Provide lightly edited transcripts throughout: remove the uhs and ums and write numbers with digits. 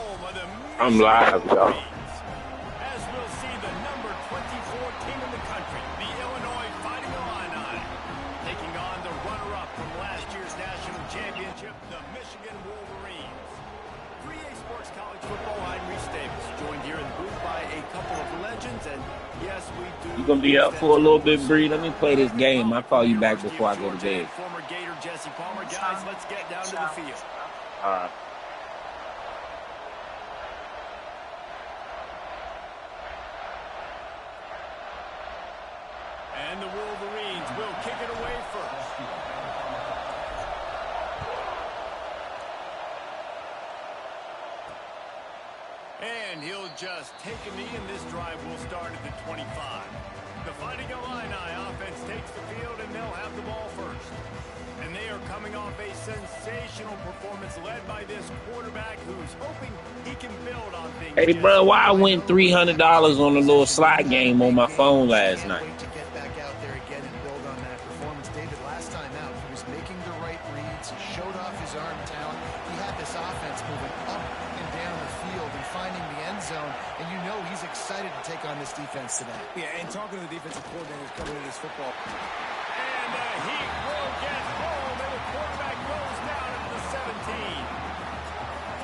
home of the I'm Michigan live, y'all. Wolverines. As we'll see the number 24 team in the country, the Illinois Fighting Illini, taking on the runner-up from last year's national championship, the Michigan Wolverines. 3A Sports College Football, I'm Reese Davis, joined here in the booth by a couple of legends, and yes, we do. You gonna be up for a little bit, Bree? Let me play this game. I'll call you back before I go to bed. Former Gator Jesse Palmer, guys, let's get down to the field. All right. And the Wolverines will kick it away first. And he'll just take a knee, and this drive will start at the 25. The Fighting Illini offense takes the field, and they'll have the ball first. And they are coming off a sensational performance led by this quarterback who's hoping he can build on things. Hey, bro, why I win $300 on a little slot game on my phone last night? To get back out there again and build on that performance. David, last time out, he was making the right reads. He showed off his arm talent. He had this offense moving up and down the field and finding the end zone. And you know he's excited to take on this defense today. Yeah, and talking to the defensive coordinators coming into this football. And the Heat will get home, and the quarterback goes down at the 17.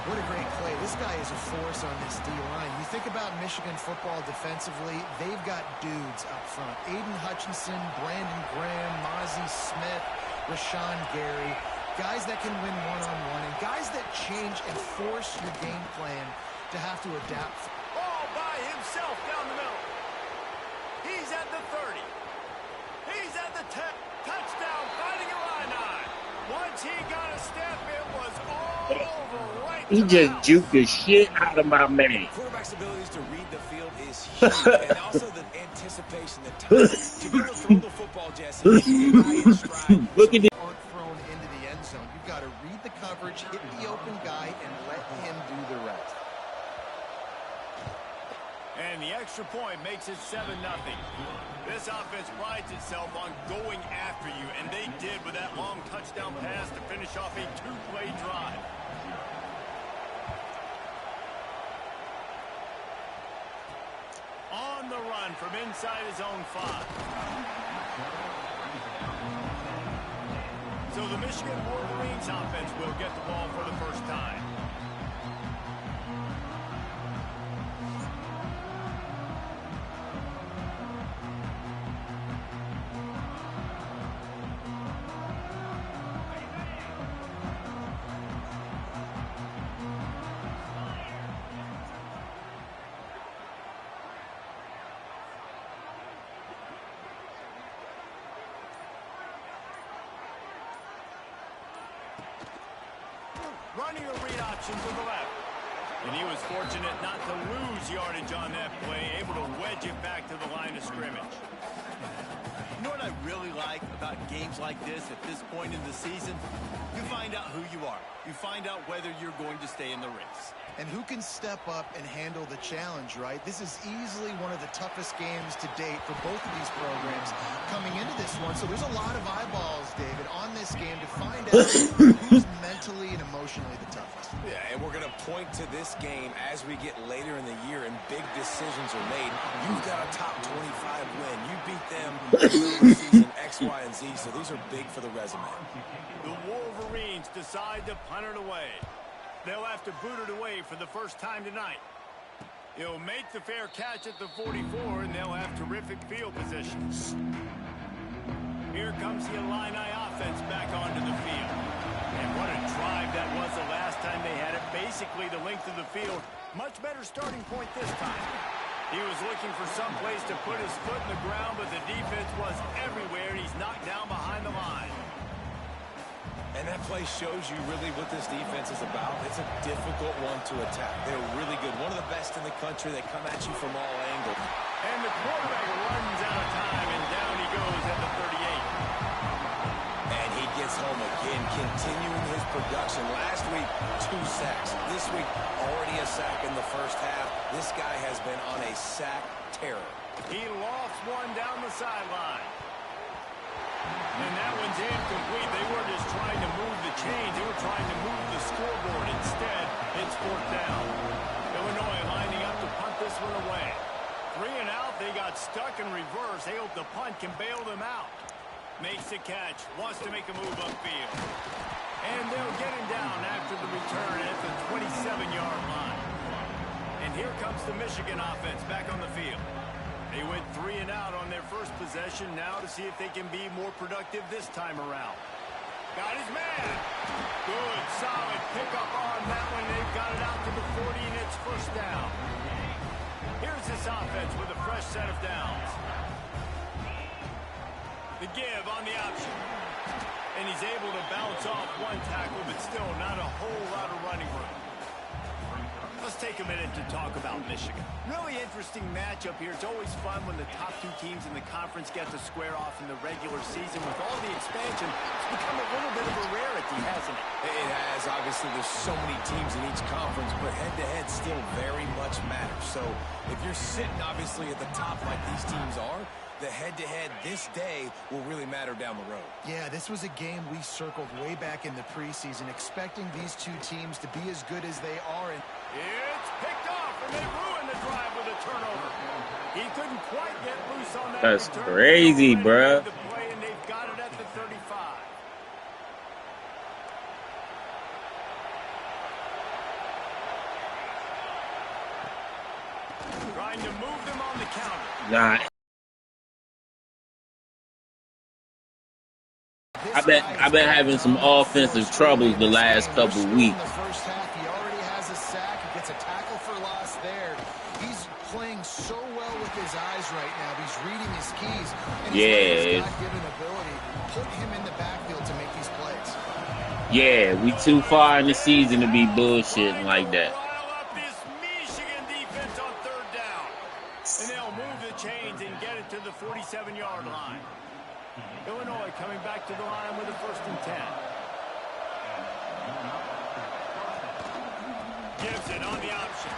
What a great play. This guy is a force on this D-line. You think about Michigan football defensively, they've got dudes up front. Aiden Hutchinson, Brandon Graham, Mozzie Smith, Rashawn Gary. Guys that can win one-on-one and guys that change and force your game plan to have to adapt. All by himself down the middle. He's at the 30. He's at the 10. Touchdown, Fighting Illini. Once he got a step, it was all over right. He just juked the shit out of my man. Quarterback's abilities to read the field is huge, and also the anticipation, the time to be able to throw the football, Jesse. Look at this. Aren't thrown into the end zone. You've got to read the coverage, hit the open guy, and let him do the rest. And the extra point makes it 7-0. This offense prides itself on going after you, and they did with that long touchdown pass to finish off a two-play drive. On the run from inside his own 5. So the Michigan Wolverines offense will get the ball for the first time. Running a read option to the left. And he was fortunate not to lose yardage on that play, able to wedge it back to the line of scrimmage. You know what I really like about games like this at this point in the season? You find out who you are. You find out whether you're going to stay in the race. And who can step up and handle the challenge, right? This is easily one of the toughest games to date for both of these programs coming into this one. So there's a lot of eyeballs, David, on this game to find out who's mentally and emotionally the toughest. Yeah, and we're going to point to this game as we get later in the year and big decisions are made. You've got a top 25 win. You beat them in the middle of the season, X, Y, and Z. So these are big for the resume. The Wolverines decide to punt it away. They'll have to boot it away for the first time tonight. He'll make the fair catch at the 44, and they'll have terrific field position. Here comes the Illini offense back onto the field. And what a drive that was the last time they had it. Basically the length of the field. Much better starting point this time. He was looking for some place to put his foot in the ground, but the defense was everywhere, and he's knocked down behind the line. And that play shows you really what this defense is about. It's a difficult one to attack. They're really good. One of the best in the country. They come at you from all angles. And the quarterback runs out of time, and down he goes at the 38. And he gets home again, continuing his production. Last week, 2 sacks. This week, already a sack in the first half. This guy has been on a sack terror. He lofts one down the sideline. And that one's incomplete. They were just trying to move the chains. They were trying to move the scoreboard. Instead, it's 4th down. punt can bail them out. Makes the catch. Wants to make a move upfield. And they'll get him down after the return at the 27-yard line. And here comes the Michigan offense back on the field. They went 3 and out on their first possession. Now to see if they can be more productive this time around. Got his man. Good, solid pickup on that one. They've got it out to the 40, and it's first down. Here's this offense with a fresh set of downs. The give on the option. And he's able to bounce off one tackle, but still not a whole lot of running room. Let's take a minute to talk about Michigan. Really interesting matchup here. It's always fun when the top 2 teams in the conference get to square off in the regular season. With all the expansion, it's become a little bit of a rarity, hasn't it? It has. Obviously, there's so many teams in each conference, but head-to-head still very much matters. So if you're sitting, obviously, at the top like these teams are, the head-to-head this day will really matter down the road. Yeah, this was a game we circled way back in the preseason, expecting these 2 teams to be as good as they are. It's picked off, and they ruined the drive with a turnover. He couldn't quite get loose on that. That's return. crazy, bruh. The play, and they've got it at the 35. Trying to move them on the counter. Nah. I've been having some offensive troubles the last couple weeks. In the first half, he already has a sack. He gets a tackle for loss there. He's playing so well with his eyes right now. He's reading his keys. And his God-given ability put him in the backfield to make these plays. Yeah, we too far in the season to be bullshitting like that. Rile up this Michigan defense on 3rd down. And they'll move the chains and get it to the 47-yard line. Illinois coming back to the line with a 1st and 10. Gibson on the option.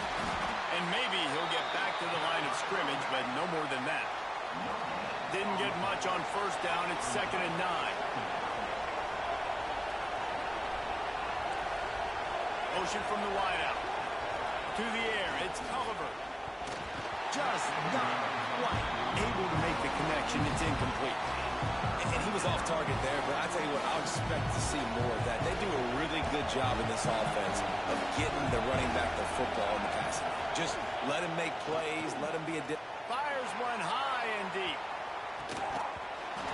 And maybe he'll get back to the line of scrimmage, but no more than that. Didn't get much on 1st down. It's 2nd and 9. Motion from the wideout. To the air. It's Culliver. Just not quite able to make the connection. It's incomplete. And he was off target there, but I tell you what, I'll expect to see more of that. They do a really good job in this offense of getting the running back the football in the passing. Just let him make plays, let him be a... Fires one high and deep.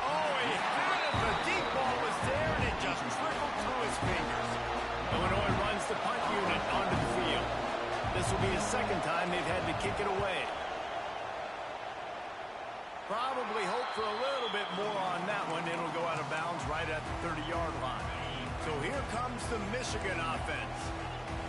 Oh, he had it. The deep ball was there, and it just trickled through his fingers. Illinois runs the punt unit onto the field. This will be the 2nd time they've had to kick it away. Probably hope for a little bit more on that one. It'll go out of bounds right at the 30-yard line. So here comes the Michigan offense.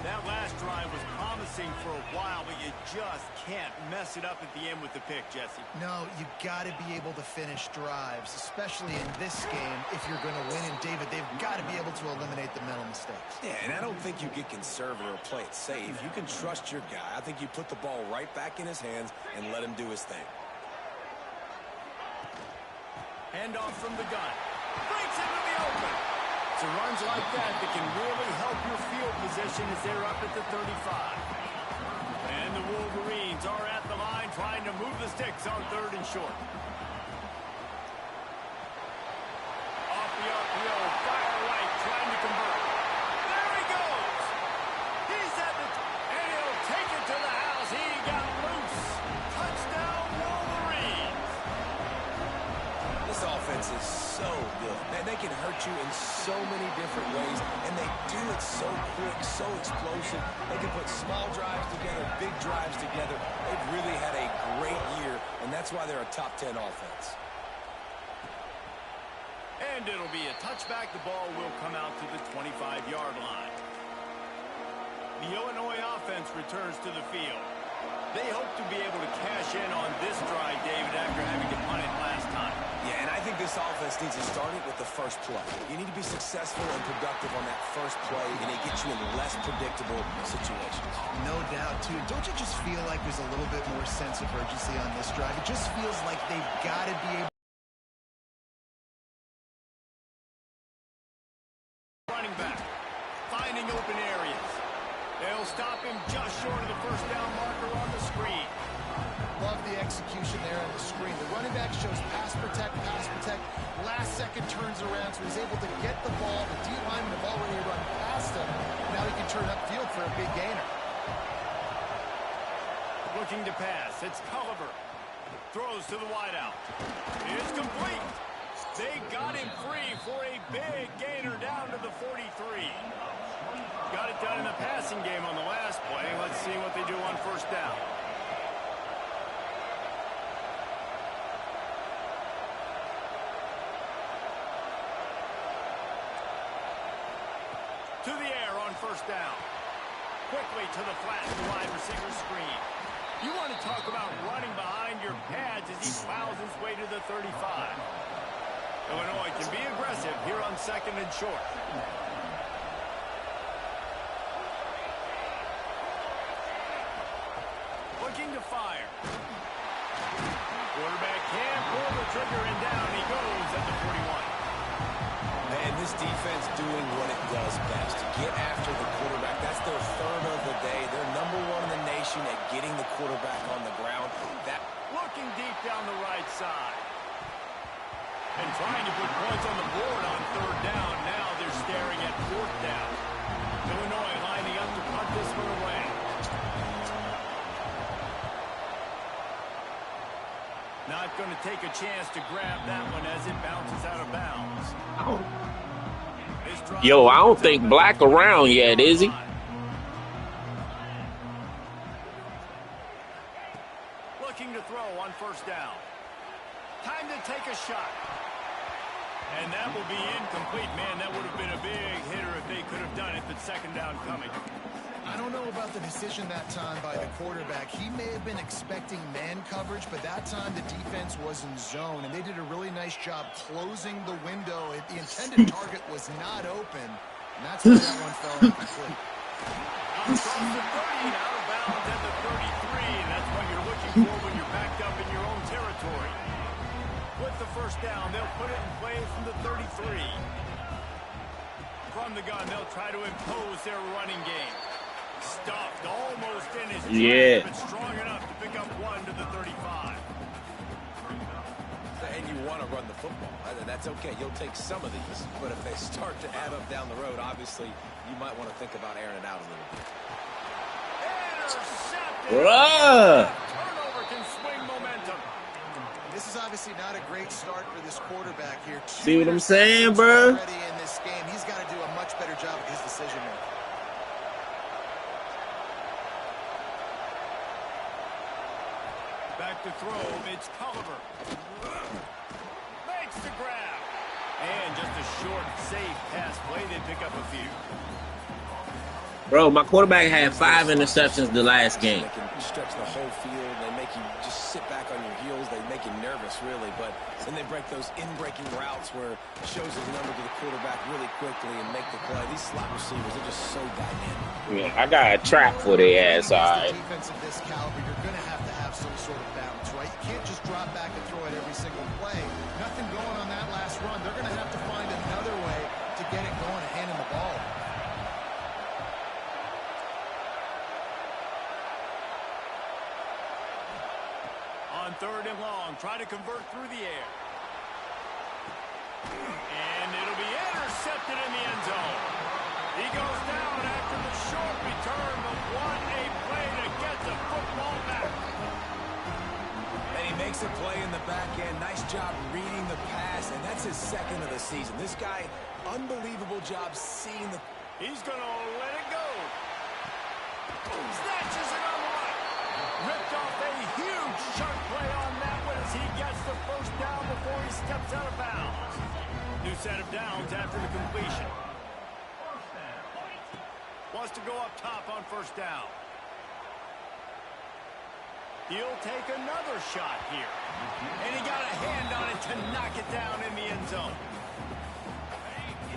That last drive was promising for a while, but you just can't mess it up at the end with the pick, Jesse. No, you got to be able to finish drives, especially in this game if you're going to win. And, David, they've got to be able to eliminate the mental mistakes. Yeah, and I don't think you get conservative or play it safe. You can trust your guy. I think you put the ball right back in his hands and let him do his thing. Handoff from the gun. Breaks into the open. So runs like that can really help your field position as they're up at the 35. And the Wolverines are at the line trying to move the sticks on 3rd and short. Off the upfield, fire right, trying to convert. There he goes. He's at the... and he'll take it to the house. He got loose. Touchdown, Wolverines. This offense is so good. Man, they can hurt you in so many different ways, and they do it so quick, so explosive. They can put small drives together, big drives together. They've really had a great year, and that's why they're a top 10 offense. And it'll be a touchback. The ball will come out to the 25-yard line. The Illinois offense returns to the field. They hope to be able to cash in on this drive, David, after having to punt it last time. Yeah, and I think this offense needs to start it with the first play. You need to be successful and productive on that first play, and it gets you in less predictable situations. No doubt, too. Don't you just feel like there's a little bit more sense of urgency on this drive? It just feels like they've got to be able... Running back, finding open areas. They'll stop him just short of the 1st down marker on the screen. Love the execution there on the screen. The running back shows pass protect, last second turns around, so he's able to get the ball. The D linemen have already run past him. Now he can turn upfield for a big gainer. Looking to pass. It's Culliver. Throws to the wideout. It's complete. They got him free for a big gainer down to the 43. Got it done in the passing game on the last play. Let's see what they do on first down. To the air on first down. Quickly to the flat wide receiver screen. You want to talk about running behind your pads as he plows his way to the 35. Illinois can be aggressive here on second and short. Looking to fire. Quarterback can pull the trigger and down he goes at the 41. And this defense doing what it does best. Get after the quarterback. That's their third of the day. They're number one in the nation at getting the quarterback on the ground. Looking deep down the right side. And trying to put points on the board on third down. Now they're staring at fourth down. Illinois lining up to punt this one away. Not going to take a chance to grab that one as it bounces out of bounds. Yo, I don't think Black around yet, is he? Looking to throw on first down. Time to take a shot. And that will be incomplete. Man, that would have been a big hitter if they could have done it, but second down coming. I don't know about the decision that time by the quarterback. He may have been expecting man coverage, but that time the defense was in zone, and they did a really nice job closing the window. The intended target was not open, and that's where that one fell incomplete. Across the 30, out of bounds at the 33. That's what you're looking for when you're backed up in your own territory. With the first down, they'll put it in play from the 33. From the gun, they'll try to impose their running game. Stuffed almost in his track, but strong enough to pick up one to the 35. And you want to run the football. That's okay. You'll take some of these. But if they start to add up down the road, obviously, you might want to think about airing it out a little bit. Intercepted. Turnover can swing momentum. This is obviously not a great start for this quarterback here. See what I'm saying, bro? Already in this game, he's got to do a much better job of his decision making. Back to throw, it's Culliver. Makes the grab. And just a short, safe pass play. They pick up a few. Bro, my quarterback had 5 interceptions the last game. They can stretch the whole field. They make you just sit back on your heels. They make you nervous, really. But then they break those in-breaking routes where it shows his number to the quarterback really quickly and make the play. These slot receivers, they're just so dynamic. Yeah, I got a trap for their ass, all right. Defense of this caliber, you're going to have some sort of balance, right? You can't just drop back and throw it every single play. Nothing going on that last run. They're going to have to find another way to get it going and hand him the ball. On third and long, try to convert through the air. And it'll be intercepted in the end zone. He goes down after the short return, but what a play to get the football back. And he makes a play in the back end. Nice job reading the pass, and that's his second of the season. This guy, unbelievable job seeing the... He's going to let it go. Snatches it on the right. Ripped off a huge sharp play on that one as he gets the first down before he steps out of bounds. New set of downs after the completion. Wants to go up top on first down. He'll take another shot here. And he got a hand on it to knock it down in the end zone.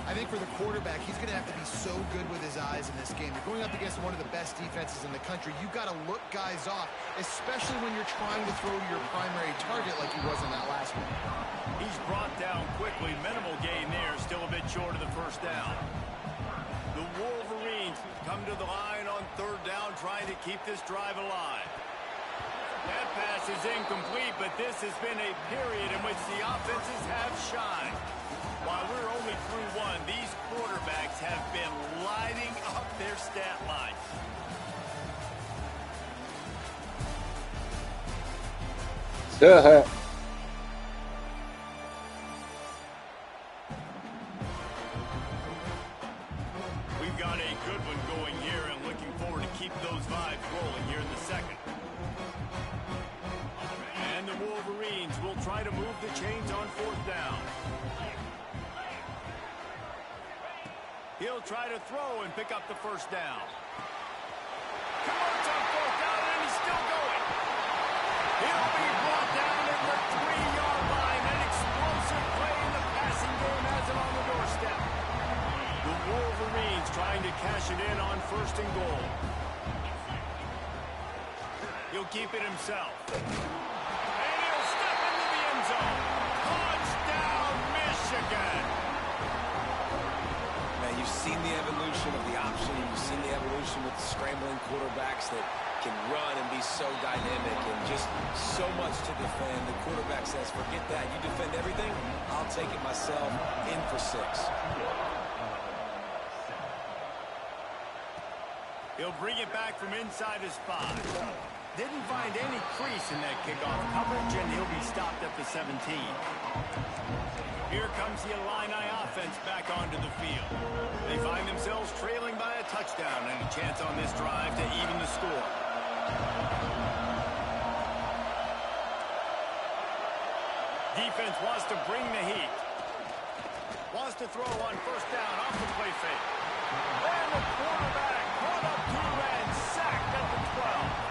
I think for the quarterback, he's going to have to be so good with his eyes in this game. You're going up against one of the best defenses in the country. You've got to look guys off, especially when you're trying to throw to your primary target like he was in that last one. He's brought down quickly. Minimal gain there. Still a bit short of the first down. The Wolverines come to the line on third down, trying to keep this drive alive. That pass is incomplete, but this has been a period in which the offenses have shined. While we're only through one, these quarterbacks have been lighting up their stat line. We've got a good one going here and looking forward to keep those vibes rolling here in the second. And the Wolverines will try to move the chains on fourth down. He'll try to throw and pick up the first down. Converts on fourth down, and he's still going. He'll be brought down at the 3-yard line. An explosive play in the passing game has him on the doorstep. The Wolverines trying to cash it in on first and goal. He'll keep it himself. And he'll step into the end zone. Touchdown, Michigan. You've seen the evolution of the option. You've seen the evolution with the scrambling quarterbacks that can run and be so dynamic and just so much to defend. The quarterback says, forget that. You defend everything, I'll take it myself. In for 6. He'll bring it back from inside his 5. Didn't find any crease in that kickoff coverage, and he'll be stopped at the 17. Here comes the Illini offense back onto the field. They find themselves trailing by a touchdown and a chance on this drive to even the score. Defense wants to bring the heat. Wants to throw on first down off the play fake. And the quarterback caught up to and sacked at the 12.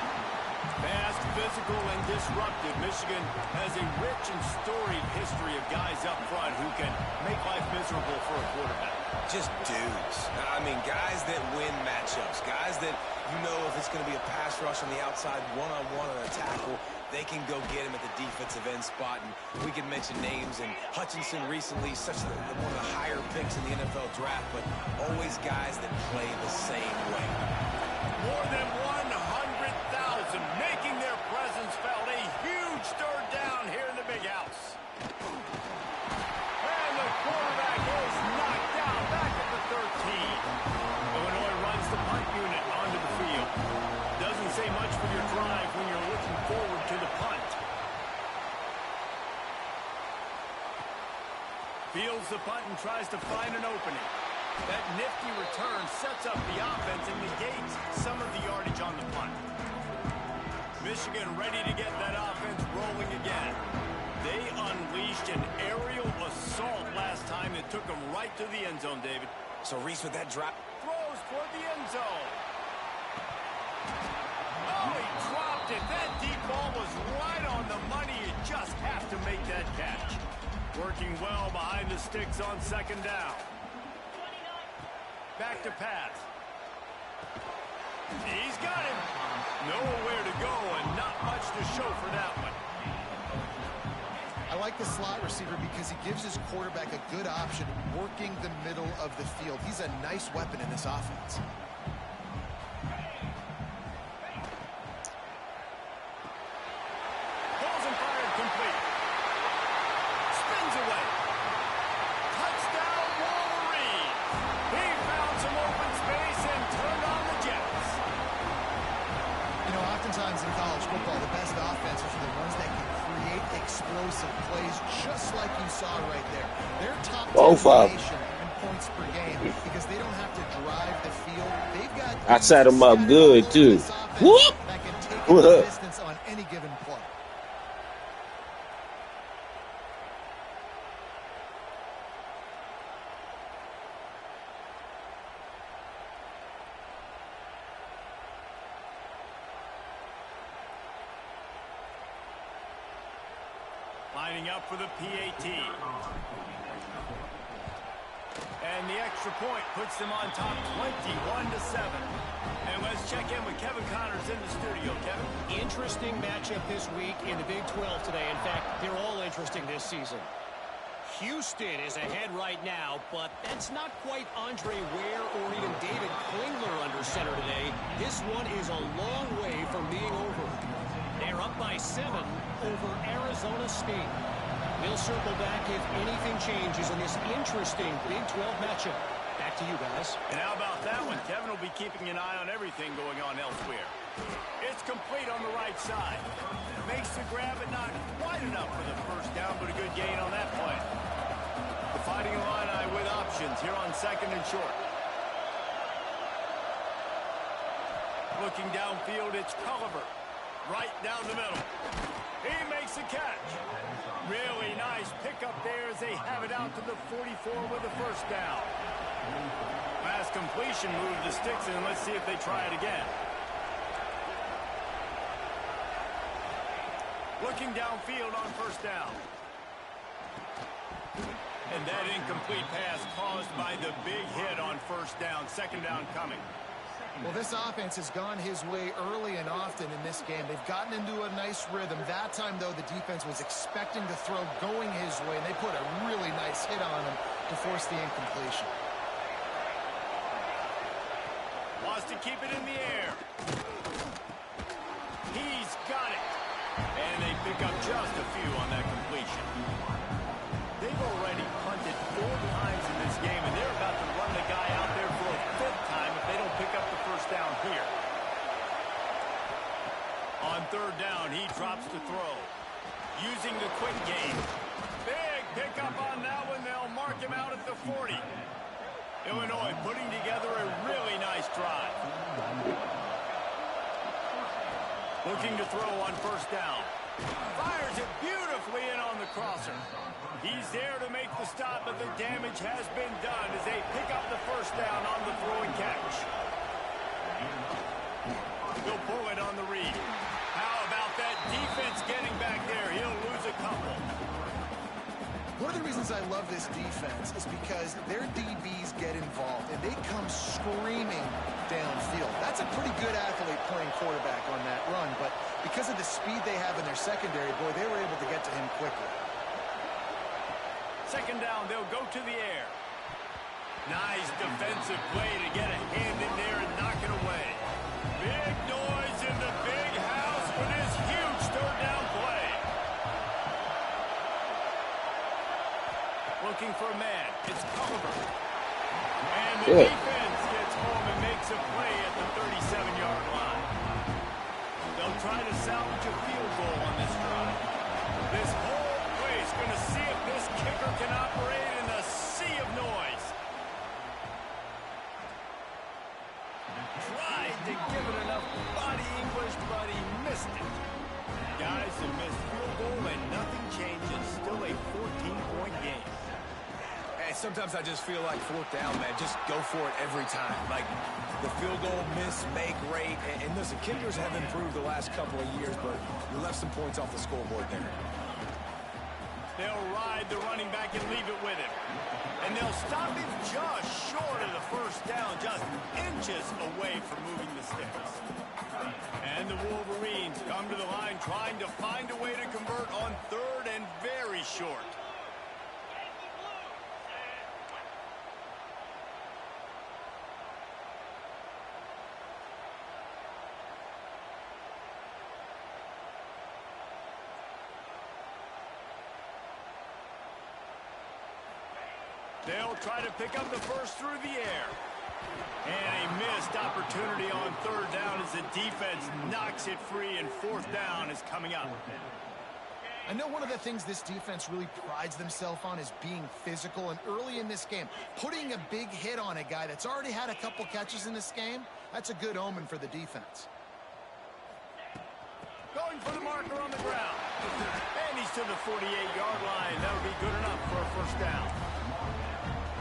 Fast, physical, and disruptive. Michigan has a rich and storied history of guys up front who can make life miserable for a quarterback. Just dudes. I mean, guys that win matchups. Guys that, you know, if it's going to be a pass rush on the outside, one-on-one on a tackle, they can go get him at the defensive end spot. And we can mention names. And Hutchinson recently, one of the higher picks in the NFL draft, but always guys that play the same way. More than 100,000 making their presence felt. A huge third down here in the big house. And the quarterback is knocked down back at the 13. Illinois runs the punt unit onto the field. Doesn't say much for your drive when you're looking forward to the punt. Fields the punt and tries to find an opening. That nifty return sets up the offense and negates some of the yardage on the punt. Michigan ready to get that offense rolling again. They unleashed an aerial assault last time that took them right to the end zone, David. So Reese with that drop. Throws toward the end zone. Oh, he dropped it. That deep ball was right on the money. You just have to make that catch. Working well behind the sticks on second down. Back to pass. He's got him. Nowhere to go and not much to show for that one. I like the slot receiver because he gives his quarterback a good option working the middle of the field. He's a nice weapon in this offense. Balls and fired complete. Spins away. Touchdown Wolverine. He found some open space and turned on the Jets. You know, oftentimes in college football, the best offenses are the ones that can create explosive plays, just like you saw right there. They're top 10 in points per game because they don't have to drive the field. They've got I set him up good too. Whoop! That can take the distance on any given play. Lining up for the PAT. And the extra point puts them on top 21-7. And let's check in with Kevin Connors in the studio. Kevin? Interesting matchup this week in the Big 12 today. In fact, they're all interesting this season. Houston is ahead right now, but that's not quite Andre Ware or even David Klingler under center today. This one is a long way from being over. They're up by 7 over Arizona State. We'll circle back if anything changes in this interesting Big 12 matchup. Back to you guys. And how about that one? Kevin will be keeping an eye on everything going on elsewhere. It's complete on the right side. Makes the grab, but not quite enough for the first down, but a good gain on that play. The Fighting Illini with options here on 2nd and short. Looking downfield, it's Culliver. Right down the middle. He makes a catch. Really nice pickup there as they have it out to the 44 with the first down. Pass completion, move the sticks in. Let's see if they try it again. Looking downfield on first down. And that incomplete pass caused by the big hit on first down. 2nd down coming. Well, this offense has gone his way early and often in this game. They've gotten into a nice rhythm. That time, though, the defense was expecting the throw going his way, and they put a really nice hit on him to force the incompletion. Wants to keep it in the air. He's got it. And they pick up just a few on that completion. They've already punted 4 times in this game, and they're about to run the guy out there for a 5th time if they don't pick up the first down here. On 3rd down, he drops to throw. Using the quick game. Big pickup on that one. They'll mark him out at the 40. Illinois putting together a really nice drive. Looking to throw on first down. Fires it beautifully in on the crosser. He's there to make the stop, but the damage has been done as they pick up the first down on the throw and catch. He'll pull it on the read. How about that defense getting back there? He'll lose a couple. One of the reasons I love this defense is because their DBs get involved, and they come screaming downfield. That's a pretty good athlete playing quarterback on that run, but because of the speed they have in their secondary, boy, they were able to get to him quickly. 2nd down, they'll go to the air. Nice defensive play to get a hand in there and knock it away. Big noise in the big house for this huge 3rd down play. Looking for a man. It's Culliver. And the defense gets home and makes a play at the 37-yard line. They'll try to salvage a field goal on this drive. This whole place going to see if this kicker can operate in a sea of noise. Tried to give it enough body English, but he missed it. Guys, a missed field goal and nothing changes. Still a 14-point game. Hey, sometimes I just feel like 4th down, man. Just go for it every time. Like the field goal miss, make rate. And listen, kickers have improved the last couple of years, but you left some points off the scoreboard there. They'll ride the running back and leave it with him. And they'll stop him just short of the first down, just inches away from moving the sticks. And the Wolverines come to the line trying to find a way to convert on 3rd and very short. They'll try to pick up the first through the air. And a missed opportunity on 3rd down as the defense knocks it free, and 4th down is coming up. I know one of the things this defense really prides themselves on is being physical, and early in this game, putting a big hit on a guy that's already had a couple catches in this game, that's a good omen for the defense. Going for the marker on the ground. And he's to the 48-yard line. That'll be good enough for a first down.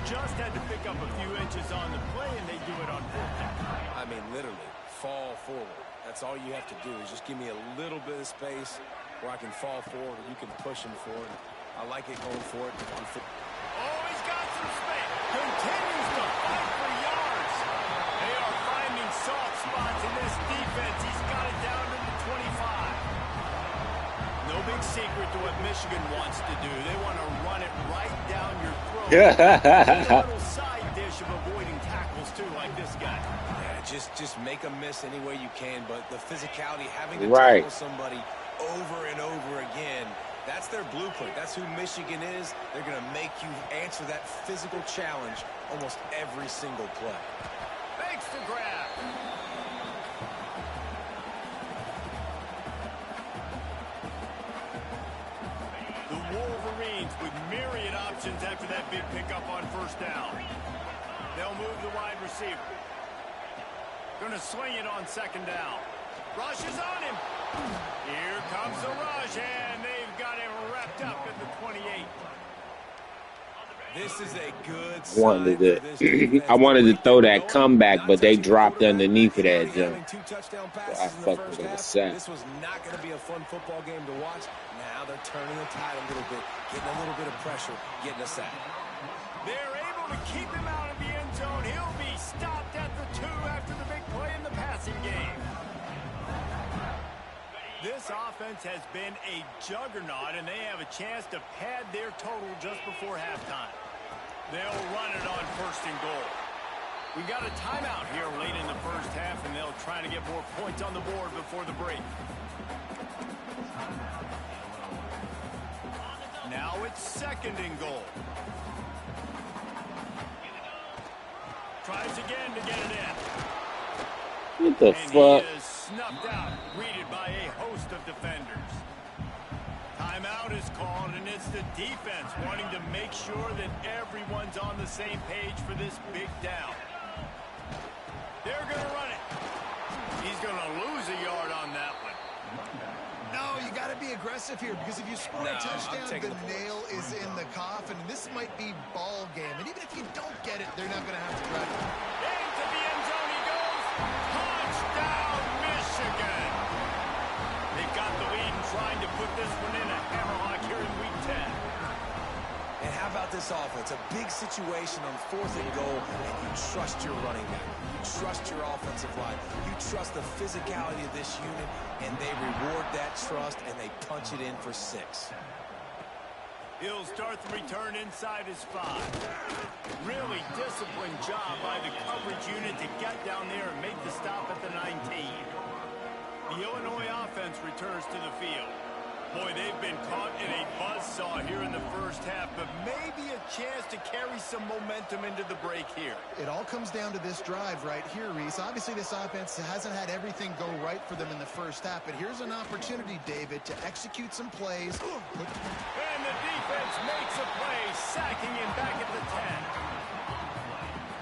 Just had to pick up a few inches on the play, and they do it on 4th down. I mean, literally, fall forward. That's all you have to do is just give me a little bit of space where I can fall forward and you can push him forward. I like it going for it. Oh, he's got some space. Continues to fight for yards. They are finding soft spots in this defense. He's got it down to the 25. No big secret to what Michigan wants to do. They want to run it right down your throat. A little side dish of avoiding tackles. tackles, too, like this guy. Yeah, just make a miss any way you can, but the physicality, having to Right. tackle somebody over and over again, that's their blueprint. That's who Michigan is. They're going to make you answer that physical challenge almost every single play. Makes the grab. The Wolverines with myriad options after that big pickup on first down. They'll move the wide receiver. Gonna swing it on second down. Rush is on him. Here comes the rush, and they've got him wrapped up at the 28. This is a good Wanted sign for this defense. I wanted to throw that Going, comeback, not but they touching the dropped quarterback, underneath of that already jump. having 2 touchdown So I passes in the fucked first with it. half. Set. This was not going to be a fun football game to watch. Now they're turning the tide a little bit, getting a little bit of pressure, getting a sack. They're able to keep him out of the end zone. He'll be stopped at the 2 after the big play in the passing game. This offense has been a juggernaut, and they have a chance to pad their total just before halftime. They'll run it on first and goal. We've got a timeout here late in the first half, and they'll try to get more points on the board before the break. Now it's second and goal. Tries again to get it in. What the And fuck? he is snuffed out, greeted by a host of defenders. Timeout is called, and it's the defense wanting to make sure that everyone's on the same page for this big down. They're going to run it. He's going to lose a yard on that one. No, you got to be aggressive here, because if you score No, a I'm touchdown, taking the the points. nail is in the coffin. And this might be ball game. And even if you don't get it, they're not going to have to drive it. Into the end zone he goes. Touchdown, Michigan. They've got the lead and trying to put this one in a hammerlock here in Week 10. And how about this offense? A big situation on 4th and goal, and you trust your running back. You trust your offensive line. You trust the physicality of this unit, and they reward that trust, and they punch it in for 6. He'll start the return inside his 5. Really disciplined job by the coverage unit to get down there and make the stop at the 19. The Illinois offense returns to the field. Boy, they've been caught in a buzzsaw here in the first half, but maybe a chance to carry some momentum into the break here. It all comes down to this drive right here, Reese. Obviously, this offense hasn't had everything go right for them in the first half, but here's an opportunity, David, to execute some plays. And the defense makes a play, sacking him back at the 10.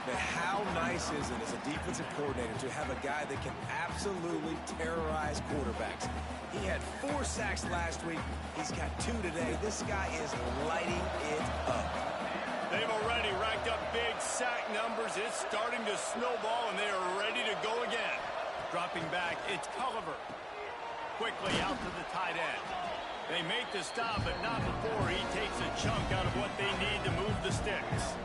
But how nice is it as a defensive coordinator to have a guy that can absolutely terrorize quarterbacks? He had 4 sacks last week. He's got 2 today. This guy is lighting it up. They've already racked up big sack numbers. It's starting to snowball, and they are ready to go again. Dropping back, it's Culliver. Quickly out to the tight end. They make the stop, but not before he takes a chunk out of what they need to move the sticks.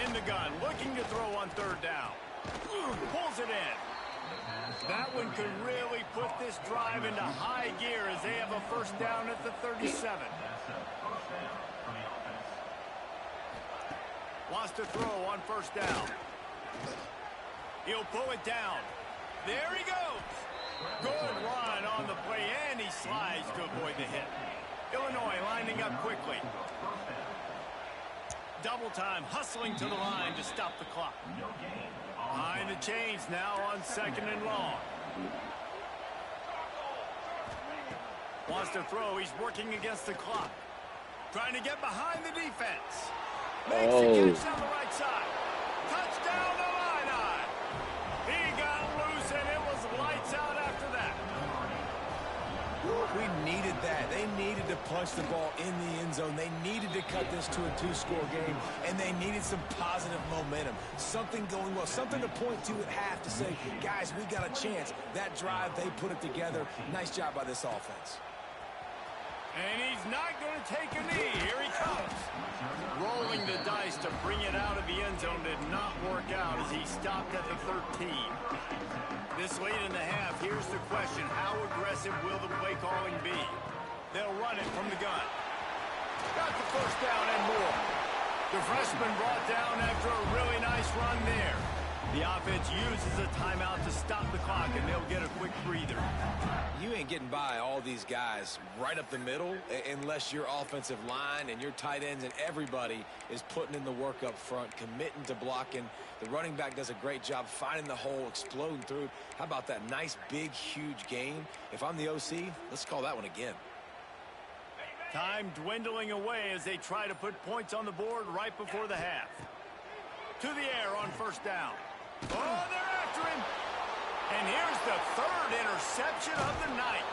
In the gun, looking to throw on third down. Pulls it in. That one could really put this drive into high gear as they have a first down at the 37. Wants to throw on first down. He'll pull it down. There he goes. Good run on the play, and he slides to avoid the hit. Illinois lining up quickly. Double time, hustling to the line to stop the clock. Behind the chains now on second and long. Wants to throw, he's working against the clock. Trying to get behind the defense. Makes the catch on the right side. Touchdown Illini. He got loose and it was lights out after that. We needed that. They needed to punch the ball in the end zone. They needed to cut this to a 2-score game, and they needed some positive momentum. Something going well, something to point to at half to say, guys, we got a chance. That drive, they put it together. Nice job by this offense. And he's not going to take a knee. Here he comes. Rolling the dice to bring it out of the end zone did not work out as he stopped at the 13. This late in the half, here's the question. How aggressive will the play calling be? They'll run it from the gun. Got the first down and more. The freshman brought down after a really nice run there. The offense uses a timeout to stop the clock, and they'll get a quick breather. You ain't getting by all these guys right up the middle unless your offensive line and your tight ends and everybody is putting in the work up front, committing to blocking. The running back does a great job finding the hole, exploding through. How about that nice, big, huge gain? If I'm the OC, let's call that one again. Time dwindling away as they try to put points on the board right before the half. To the air on first down. Oh, they're after him. And here's the third interception of the night.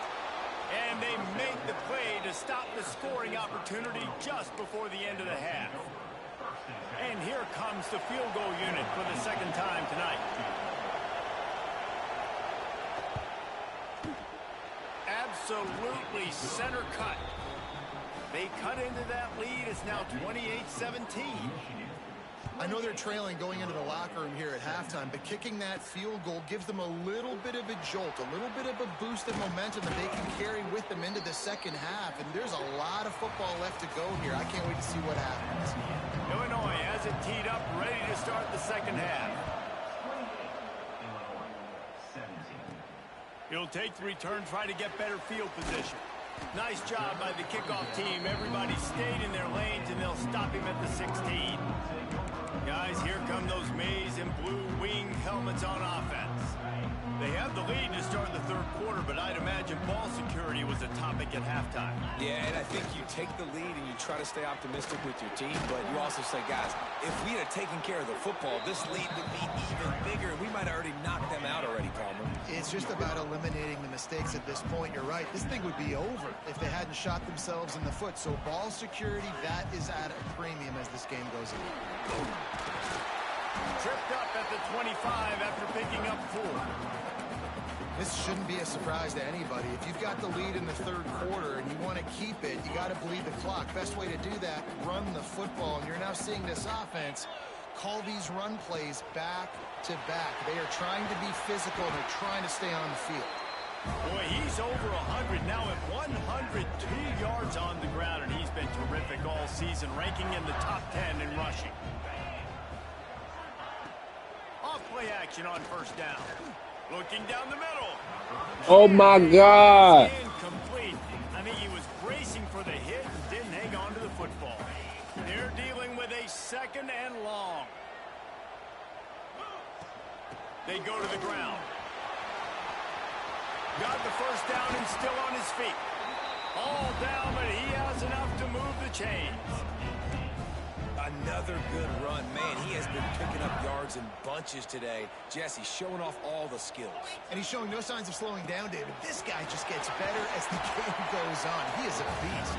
And they make the play to stop the scoring opportunity just before the end of the half. And here comes the field goal unit for the second time tonight. Absolutely center cut. They cut into that lead. It's now 28-17. I know they're trailing going into the locker room here at halftime, but kicking that field goal gives them a little bit of a jolt, a little bit of a boost of momentum that they can carry with them into the second half. And there's a lot of football left to go here. I can't wait to see what happens. Illinois has it teed up, ready to start the second half. It'll take the return, try to get better field position. Nice job by the kickoff team. Everybody stayed in their lanes, and they'll stop him at the 16. Guys, here come those maize and blue wing helmets on offense. They have the lead to start the third quarter, but I'd imagine ball security was a topic at halftime. Yeah, and I think you take the lead and you try to stay optimistic with your team, but you also say, guys, if we had taken care of the football, this lead would be even bigger, and we might have already knocked them out already, Palmer. It's just about eliminating the mistakes at this point. You're right. This thing would be over if they hadn't shot themselves in the foot. So ball security, that is at a premium as this game goes on. Tripped up at the 25 after picking up 4. This shouldn't be a surprise to anybody. If you've got the lead in the third quarter and you want to keep it, you got to bleed the clock. Best way to do that, run the football. And you're now seeing this offense call these run plays back to back. They are trying to be physical, and they're trying to stay on the field. Boy, he's over 100 now at 102 yards on the ground, and he's been terrific all season, ranking in the top 10 in rushing. Off play action on first down. Looking down the middle. Oh, my God. Incomplete. I think he was bracing for the hit and didn't hang on to the football. They're dealing with a second and long. They go to the ground. Got the first down and still on his feet. All down, but he has enough to move the chains. Another good run. Man, he has been picking up yards in bunches today. Jesse showing off all the skills. And he's showing no signs of slowing down, David. This guy just gets better as the game goes on. He is a beast.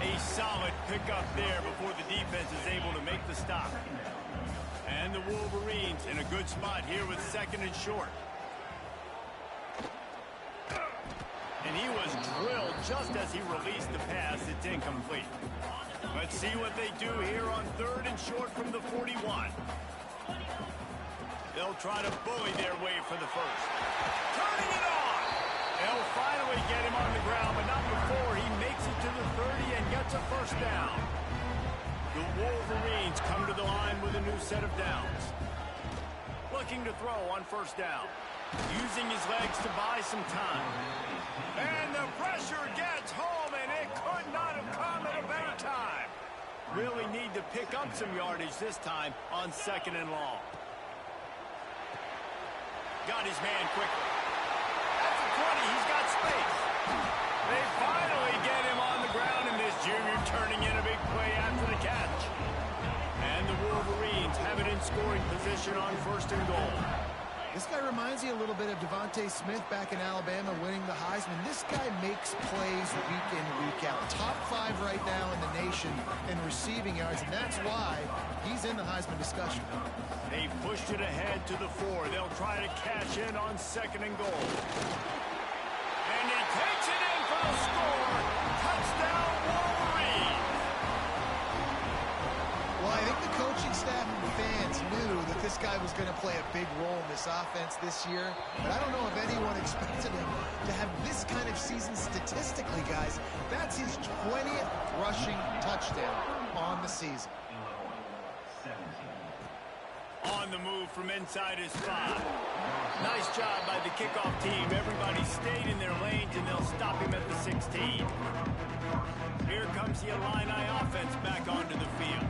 A solid pickup there before the defense is able to make the stop. And the Wolverines in a good spot here with second and short. And he was drilled just as he released the pass. It's incomplete. Let's see what they do here on third and short from the 41. They'll try to bully their way for the first. Turning it on! They'll finally get him on the ground, but not before he makes it to the 30 and gets a first down. The Wolverines come to the line with a new set of downs. Looking to throw on first down. Using his legs to buy some time. And the pressure gets home, and it could not have come at a better time. Really need to pick up some yardage this time on second and long. Got his man quickly. At the 20, he's got space. They finally get him on the ground, and this junior turning in a big play after the catch. And the Wolverines have it in scoring position on first and goal. This guy reminds you a little bit of Devontae Smith back in Alabama winning the Heisman. This guy makes plays week in, week out. Top 5 right now in the nation in receiving yards, and that's why he's in the Heisman discussion. They pushed it ahead to the 4. They'll try to cash in on second and goal. And he takes it in for the score. Touchdown, Wolverines. Well, I think the coaching staff and fans knew that this guy was going to play a big role in this offense this year, but I don't know if anyone expected him to have this kind of season statistically, guys. That's his 20th rushing touchdown on the season. On the move from inside his 5. Nice job by the kickoff team. Everybody stayed in their lanes, and they'll stop him at the 16. Here comes the Illini offense back onto the field.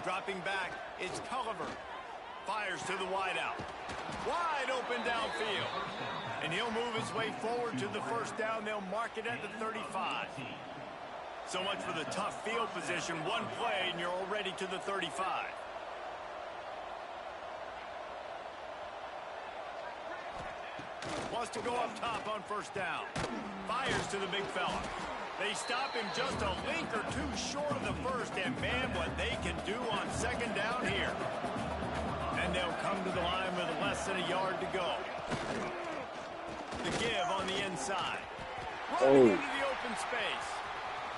Dropping back, it's Culliver. Fires to the wideout. Wide open downfield. And he'll move his way forward to the first down. They'll mark it at the 35. So much for the tough field position. One play, and you're already to the 35. Wants to go up top on first down. Fires to the big fella. They stop him just a link or two short of the first, and man, what they can do on second down here. And they'll come to the line with less than a yard to go. The give on the inside. Running into the open space.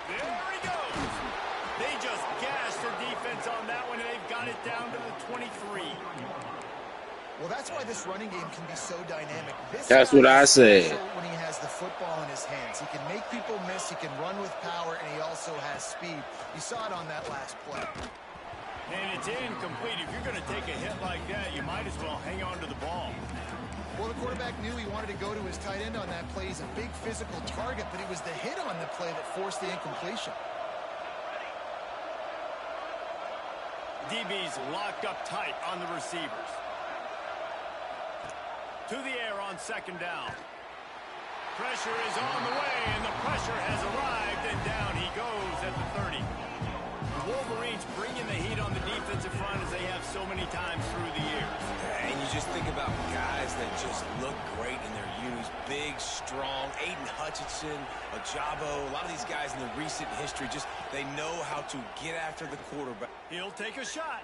There he goes. They just gashed their defense on that one, and they've got it down to the 23. Well, that's why this running game can be so dynamic. That's what I said. When he has the football in his hands, he can make people miss, he can run with power, and he also has speed. You saw it on that last play. And it's incomplete. If you're going to take a hit like that, you might as well hang on to the ball. Well, the quarterback knew he wanted to go to his tight end on that play. He's a big physical target, but it was the hit on the play that forced the incompletion. DB's locked up tight on the receivers. To the air on second down. Pressure is on the way, and the pressure has arrived, and down he goes at the 30. The Wolverines bringing the heat on the defensive front as they have so many times through the years. And you just think about guys that just look great in their unis. Big, strong, Aiden Hutchinson, Ajabo, a lot of these guys in the recent history, just they know how to get after the quarterback. He'll take a shot.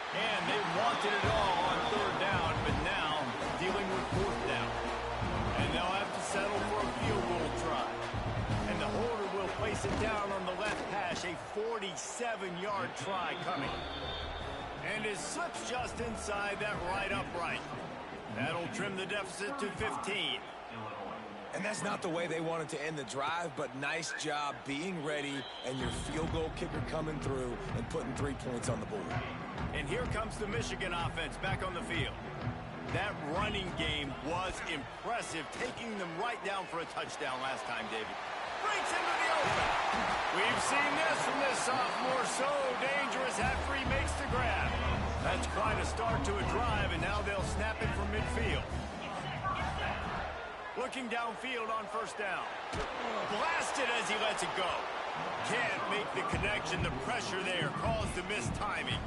And they wanted it all on third down, but now dealing with fourth down. And they'll have to settle for a field goal try. And the holder will place it down on the left hash, a 47-yard try coming. And it slips just inside that right upright. That'll trim the deficit to 15. And that's not the way they wanted to end the drive, but nice job being ready and your field goal kicker coming through and putting 3 points on the board. And here comes the Michigan offense back on the field. That running game was impressive, taking them right down for a touchdown last time, David. Breaks into the open. We've seen this from this sophomore. So dangerous after he makes the grab. That's quite a start to a drive, and now they'll snap it from midfield. Looking downfield on first down. Blasted as he lets it go. Can't make the connection. The pressure there caused the missed timing.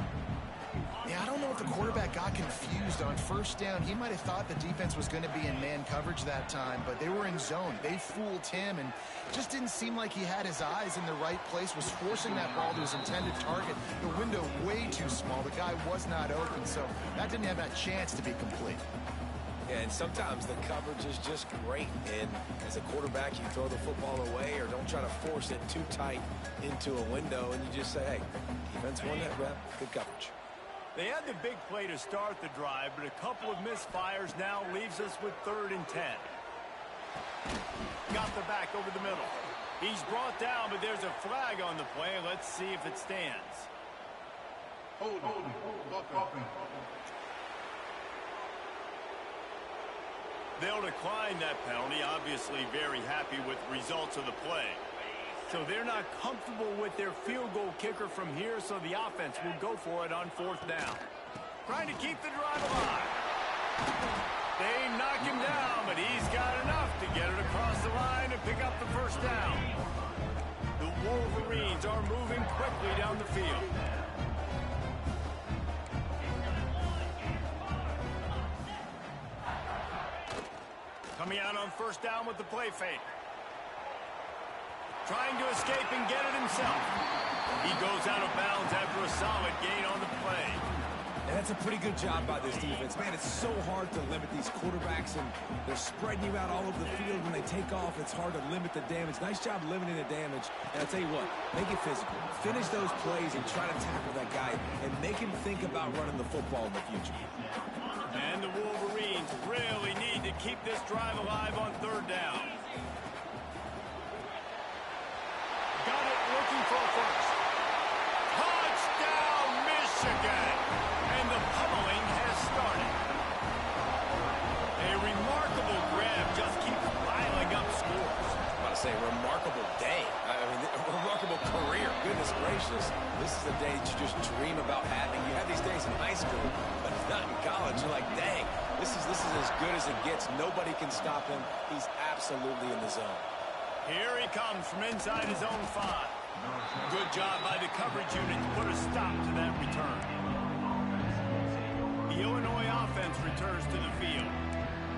Yeah, I don't know if the quarterback got confused on first down. He might have thought the defense was going to be in man coverage that time, but they were in zone. They fooled him, and just didn't seem like he had his eyes in the right place, was forcing that ball to his intended target. The window way too small. The guy was not open, so that didn't have that chance to be complete. Yeah, and sometimes the coverage is just great. And as a quarterback, you throw the football away or don't try to force it too tight into a window, and you just say, hey, defense won that rep, good coverage. They had the big play to start the drive, but a couple of misfires now leaves us with 3rd and 10. Got the back over the middle. He's brought down, but there's a flag on the play. Let's see if it stands. Hold. They'll decline that penalty, obviously very happy with the results of the play. So they're not comfortable with their field goal kicker from here, so the offense will go for it on 4th down. Trying to keep the drive alive. They knock him down, but he's got enough to get it across the line and pick up the first down. The Wolverines are moving quickly down the field. Coming out on first down with the play fake. Trying to escape and get it himself. He goes out of bounds after a solid gain on the play. And that's a pretty good job by this defense. Man, it's so hard to limit these quarterbacks, and they're spreading you out all over the field. When they take off, it's hard to limit the damage. Nice job limiting the damage. And I'll tell you what, make it physical. Finish those plays and try to tackle that guy and make him think about running the football in the future. And the Wolverines really need to keep this drive alive on third down. Got it, looking for a first. Touchdown, Michigan! And the pummeling has started. A remarkable grab just keeps piling up scores. I want to say remarkable day. I mean, a remarkable career. Goodness gracious. This is the day that you just dream about having. You have these days in high school, but not in college. You're like, dang, this is as good as it gets. Nobody can stop him. He's absolutely in the zone. Here he comes from inside his own 5. Good job by the coverage unit to put a stop to that return. The Illinois offense returns to the field.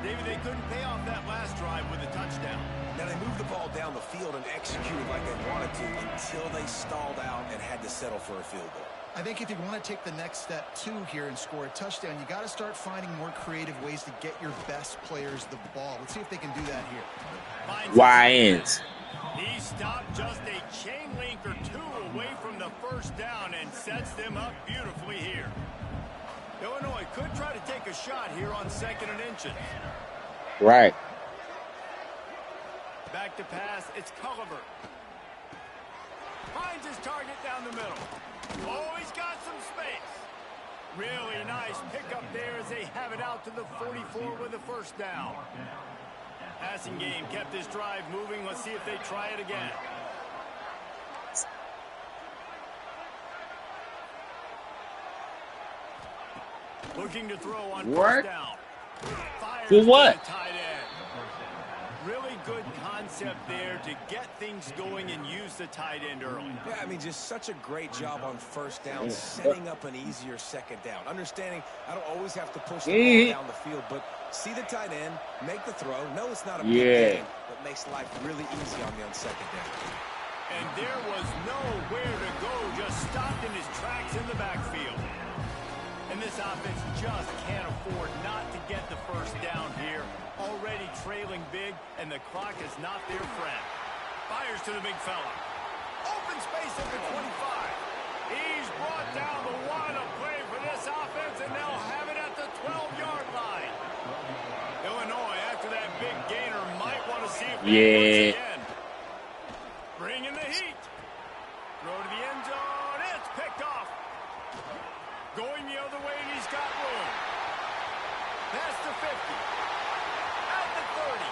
David, they couldn't pay off that last drive with a touchdown. Now, they moved the ball down the field and executed like they wanted to until they stalled out and had to settle for a field goal. I think if you want to take the next step, too, here and score a touchdown, you got to start finding more creative ways to get your best players the ball. Let's see if they can do that here. YNs. He stopped just a chain link or 2 away from the first down and sets them up beautifully here. Illinois could try to take a shot here on 2nd and inches. Right. Back to pass, it's Culliver. Finds his target down the middle. Oh, he's got some space. Really nice pickup there as they have it out to the 44 with a first down. Passing game kept this drive moving. Let's see if they try it again. Looking to throw on first down. Fires for what? tight end. Really good concept there to get things going and use the tight end early. Yeah, I mean, just such a great job on first down, setting up an easier second down. Understanding I don't always have to push the ball down the field, but see the tight end, make the throw. No, it's not a big game, but makes life really easy on me on second down. And there was nowhere to go, just stopped in his tracks in the backfield. And this offense just can't afford not to get the first down here. Already trailing big, and the clock is not their friend. Fires to the big fella. Open space at the 25. He's brought down the one to play for this offense, and they'll have it at the 12-yard line. Illinois, after that big gainer, might want to see if they once again. Bring in the heat. Throw to the end zone. It's picked off. Going the other way, and he's got room. Past the 50. At the 30.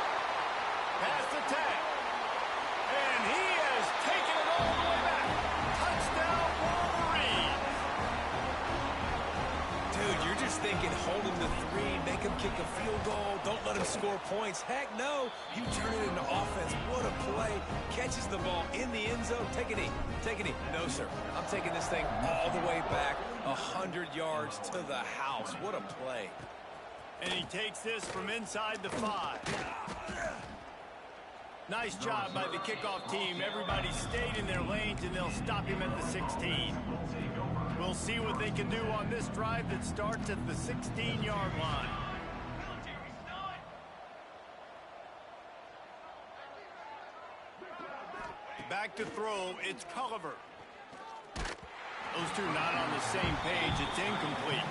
Past the 10. And he has taken it all the way back. Touchdown, Wolverines. Dude, you're just thinking hold him to 3, make him kick a field goal, don't let him score points. Heck no, you turn it into offense. What a play. Catches the ball in the end zone. Take a knee. Take a knee. No, sir. I'm taking this thing all the way back 100 yards to the house. What a play. And he takes this from inside the 5. Nice job by the kickoff team. Everybody stayed in their lanes, and they'll stop him at the 16. We'll see what they can do on this drive that starts at the 16-yard line. Back to throw, it's Culliver. Those two not on the same page. It's incomplete.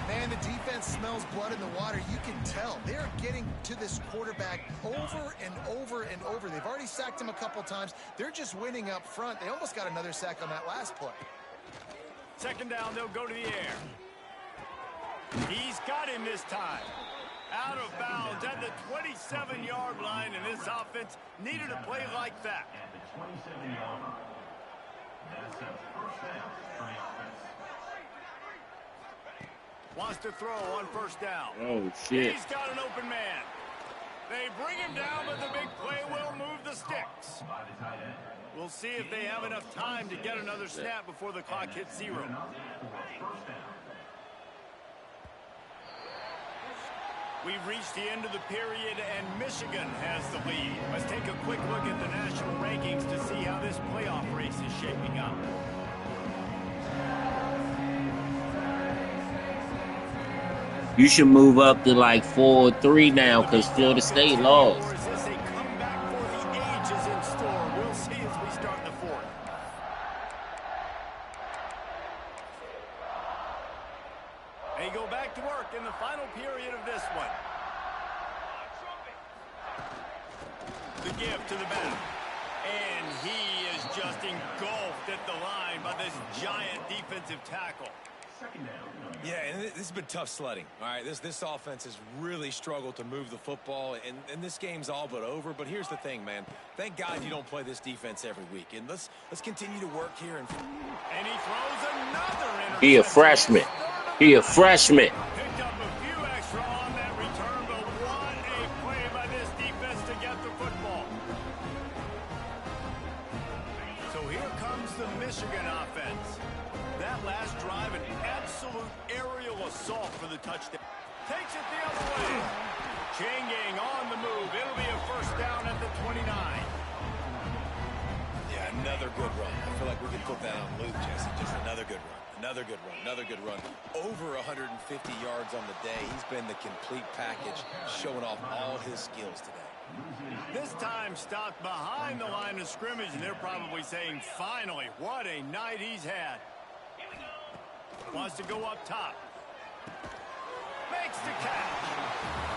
Man, the defense smells blood in the water. You can tell. They're getting to this quarterback over and over and over. They've already sacked him a couple times. They're just winning up front. They almost got another sack on that last play. Second down, they'll go to the air. He's got him this time. Out of bounds at the 27-yard line, and this offense needed a play like that. Wants to throw on first down. Oh, shit. He's got an open man. They bring him down, but the big play will move the sticks. We'll see if they have enough time to get another snap before the clock hits 0. We've reached the end of the period, and Michigan has the lead. Let's take a quick look at the national rankings to see how this playoff race is shaping up. You should move up to like 4-3 now because Florida State lost. Or is this a comeback for the ages in store? We'll see as we start the fourth. They go back to work in the final period of this one. The give to the back. And he is just engulfed at the line by this giant defensive tackle. Yeah, and this has been tough sledding. All right, this offense has really struggled to move the football, and this game's all but over. But here's the thing, man. Thank God you don't play this defense every week. And let's continue to work here. And he throws another interception. He a freshman. He a freshman. Picked up a few extra on that return, but what a play by this defense to get the football. So here comes the Michigan offense. That last drive, an absolute aerial assault for the touchdown. Takes it the other way. Changing on the move. It'll be a first down at the 29. yeah, another good run. I feel like we could put that on Luke, Jesse. Just another good run. Another good run. Another good run. Over 150 yards on the day. He's been the complete package, showing off all his skills today. This time stopped behind the line of scrimmage, and they're probably saying, finally, what a night he's had. Wants to go up top. Makes the catch.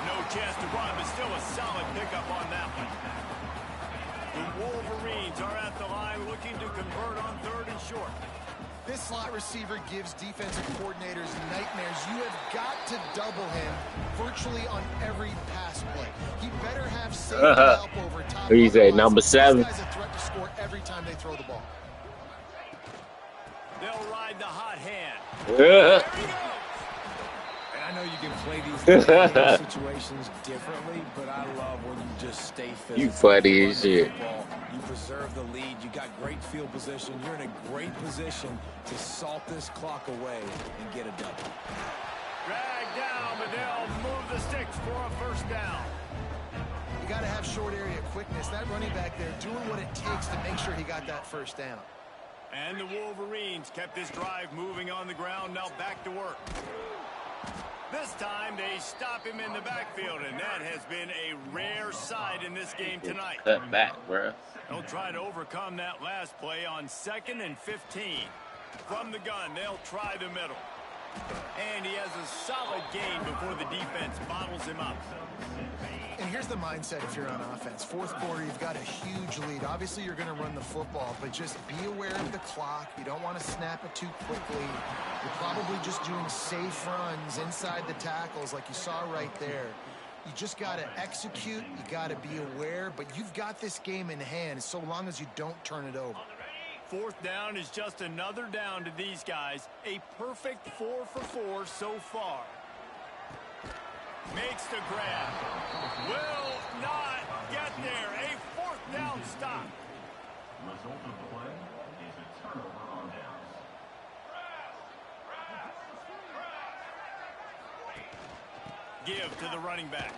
No chance to run, but still a solid pickup on that one. The Wolverines are at the line looking to convert on 3rd and short. This slot receiver gives defensive coordinators nightmares. You have got to double him virtually on every pass play. He better have safety help over top. He's at number 7. This guy's a threat to score every time they throw the ball. They'll ride the hot hand. Yeah. And I know you can play these situations differently, but I love when you just stay physical. You funny as shit. You preserve the lead. You got great field position. You're in a great position to salt this clock away and get a W. Drag down, but they'll move the sticks for a first down. You got to have short area quickness. That running back there doing what it takes to make sure he got that first down. And the Wolverines kept this drive moving on the ground, now back to work. This time they stop him in the backfield, and that has been a rare sight in this game tonight. Cut back, bro. They'll try to overcome that last play on 2nd and 15. From the gun, they'll try the middle. And he has a solid gain before the defense bottles him up. And here's the mindset if you're on offense. 4th quarter, you've got a huge lead. Obviously, you're going to run the football, but just be aware of the clock. You don't want to snap it too quickly. You're probably just doing safe runs inside the tackles like you saw right there. You just got to execute. You got to be aware, but you've got this game in hand so long as you don't turn it over. 4th down is just another down to these guys. A perfect 4 for 4 so far. Makes the grab. Will not get there. A 4th down stop. Result of the play is a turnover on downs. Give to the running back.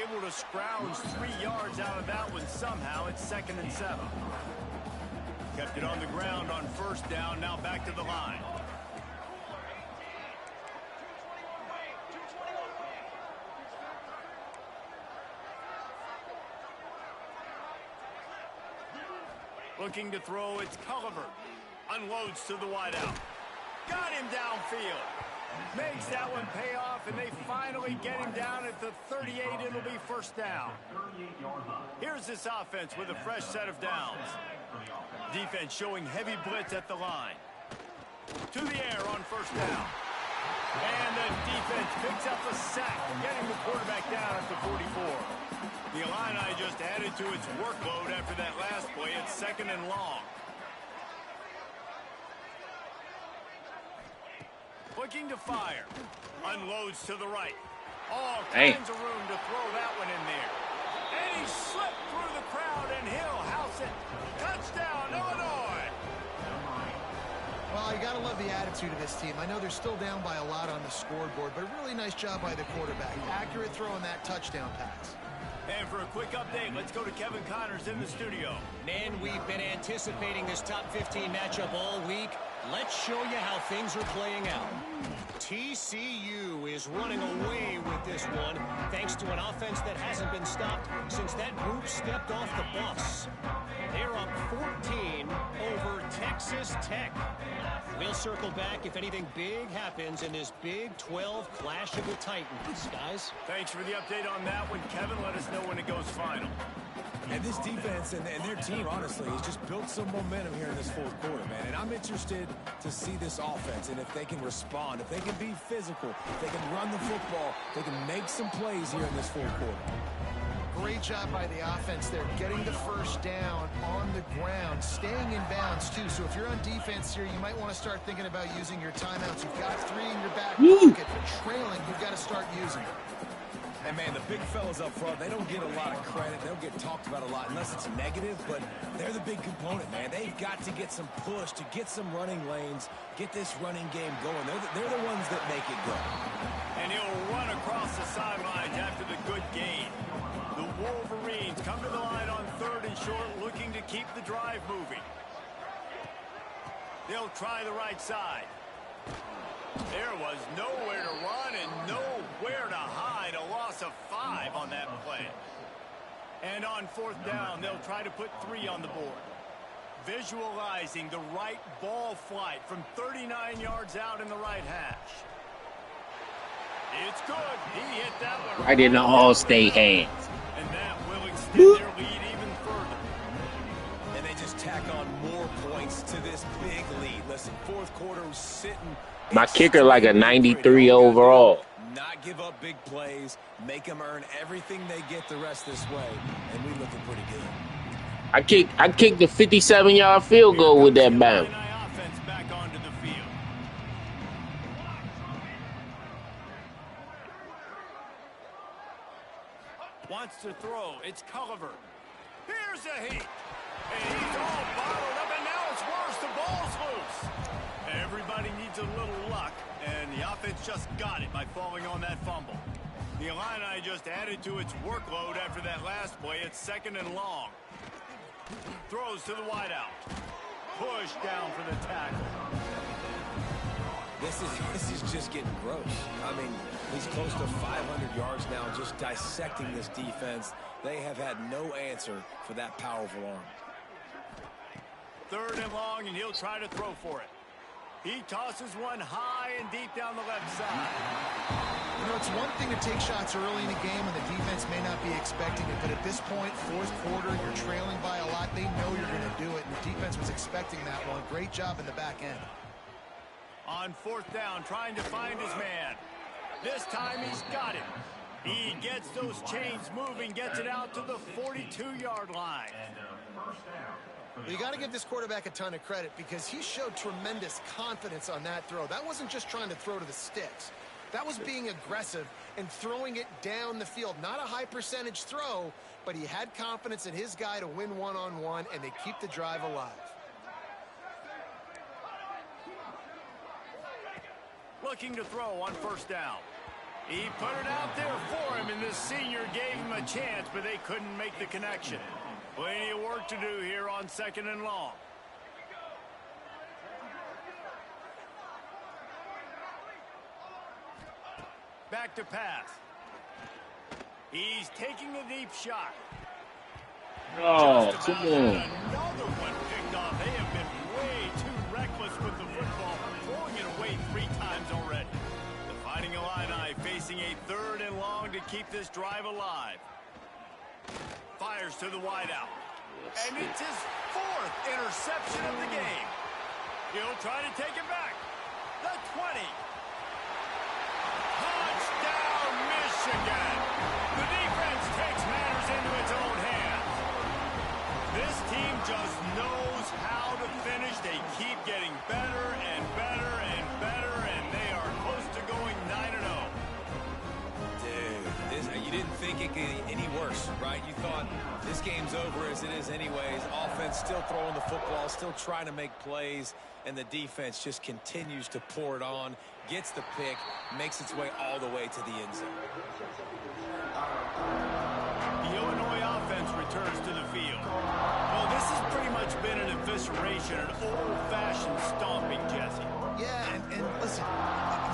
Able to scrounge 3 yards out of that one somehow. It's 2nd and 7. Kept it on the ground on 1st down. Now back to the line. Looking to throw, it's Culliver. Unloads to the wideout. Got him downfield. Makes that one pay off, and they finally get him down at the 38. It'll be 1st down. Here's this offense with a fresh set of downs. Defense showing heavy blitz at the line. To the air on 1st down. And the defense picks up a sack, getting the quarterback down at the 44. The Illini just added to its workload after that last play. It's 2nd and long. Looking to fire. Unloads to the right. All kinds of room to throw that one in there. And he slipped through the crowd, and he'll house it. Touchdown, Illinois. Well, you got to love the attitude of this team. I know they're still down by a lot on the scoreboard, but a really nice job by the quarterback. Accurate throw on that touchdown pass. And for a quick update, let's go to Kevin Connors in the studio. Man, we've been anticipating this top 15 matchup all week. Let's show you how things are playing out. TCU is running away with this one thanks to an offense that hasn't been stopped since that group stepped off the bus. They're up 14 over Texas Tech. We'll circle back if anything big happens in this Big 12 Clash of the Titans, guys. Thanks for the update on that one, Kevin. Let us know when it goes final. And this defense and their team, honestly, has just built some momentum here in this fourth quarter, man. And I'm interested to see this offense and if they can respond, if they can be physical, if they can run the football, they can make some plays here in this fourth quarter. Great job by the offense there, getting the first down on the ground, staying in bounds, too. So if you're on defense here, you might want to start thinking about using your timeouts. You've got 3 in your back pocket, but trailing, you've got to start using it. And, man, the big fellas up front, they don't get a lot of credit. They don't get talked about a lot unless it's negative, but they're the big component, man. They've got to get some push, to get some running lanes, get this running game going. They're the ones that make it go. And he'll run across the sidelines after the good gain. The Wolverines come to the line on 3rd and short, looking to keep the drive moving. They'll try the right side. There was nowhere to run and nowhere to hide. A loss of 5 on that play. And on 4th down, they'll try to put 3 on the board. Visualizing the right ball flight from 39 yards out in the right hash. It's good. He hit that one Right in the All-State hands. And that will extend their lead even further. And they just tack on more points to this big lead. Listen, fourth quarter was sitting. My kicker like a 93 overall. Not give up big plays, make them earn everything they get the rest this way, and we looking pretty good. I kicked the 57-yard field goal with that bounce. Offense back onto the field. Wants to throw. It's Culliver. Here's a heat. And he's all bottled up, and now it's worse. The ball's loose. Everybody needs a little luck, and the offense just got it by falling on that fumble. The Illini just added to its workload after that last play. It's 2nd and long. Throws to the wideout. Push down for the tackle. This is just getting gross. I mean, he's close to 500 yards now, just dissecting this defense. They have had no answer for that powerful arm. 3rd and long, and he'll try to throw for it. He tosses one high and deep down the left side. You know, it's one thing to take shots early in the game when the defense may not be expecting it, but at this point, 4th quarter, you're trailing by a lot. They know you're going to do it, and the defense was expecting that one. Great job in the back end. On 4th down, trying to find his man. This time he's got it. He gets those chains moving, gets it out to the 42-yard line. Well, you got to give this quarterback a ton of credit because he showed tremendous confidence on that throw. That wasn't just trying to throw to the sticks. That was being aggressive and throwing it down the field. Not a high percentage throw, but he had confidence in his guy to win one-on-one, and they keep the drive alive. Looking to throw on 1st down. He put it out there for him, and this senior gave him a chance, but they couldn't make the connection. Plenty of work to do here on 2nd and long. Back to pass. He's taking a deep shot. Oh, come on. Another one picked off. They have been way too reckless with the football, throwing it away 3 times already. The Fighting Illini facing a 3rd and long to keep this drive alive. Fires to the wideout. And it's his 4th interception of the game. He'll try to take it back. The 20. Touchdown, Michigan. The defense takes matters into its own hands. This team just knows how to finish. They keep getting better and better and better, and they are close to going 9-0. Dude, you didn't think think it could get any worse, right? You thought this game's over as it is anyways. Offense still throwing the football, still trying to make plays, and the defense just continues to pour it on, gets the pick, makes its way all the way to the end zone. The Illinois offense returns to the field. Well, this has pretty much been an evisceration, an old-fashioned stomping, Jesse. Yeah, and listen,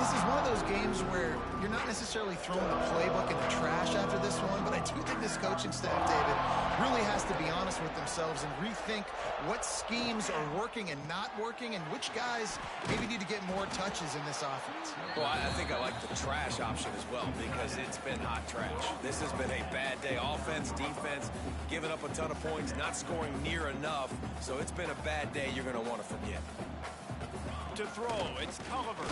this is one of those games where you're not necessarily throwing the playbook in the trash after this one, but I do think this coaching staff, David, really has to be honest with themselves and rethink what schemes are working and not working and which guys maybe need to get more touches in this offense. Well, I think I like the trash option as well because it's been hot trash. This has been a bad day. Offense, defense, giving up a ton of points, not scoring near enough, so it's been a bad day you're going to want to forget. To throw, it's Culliver.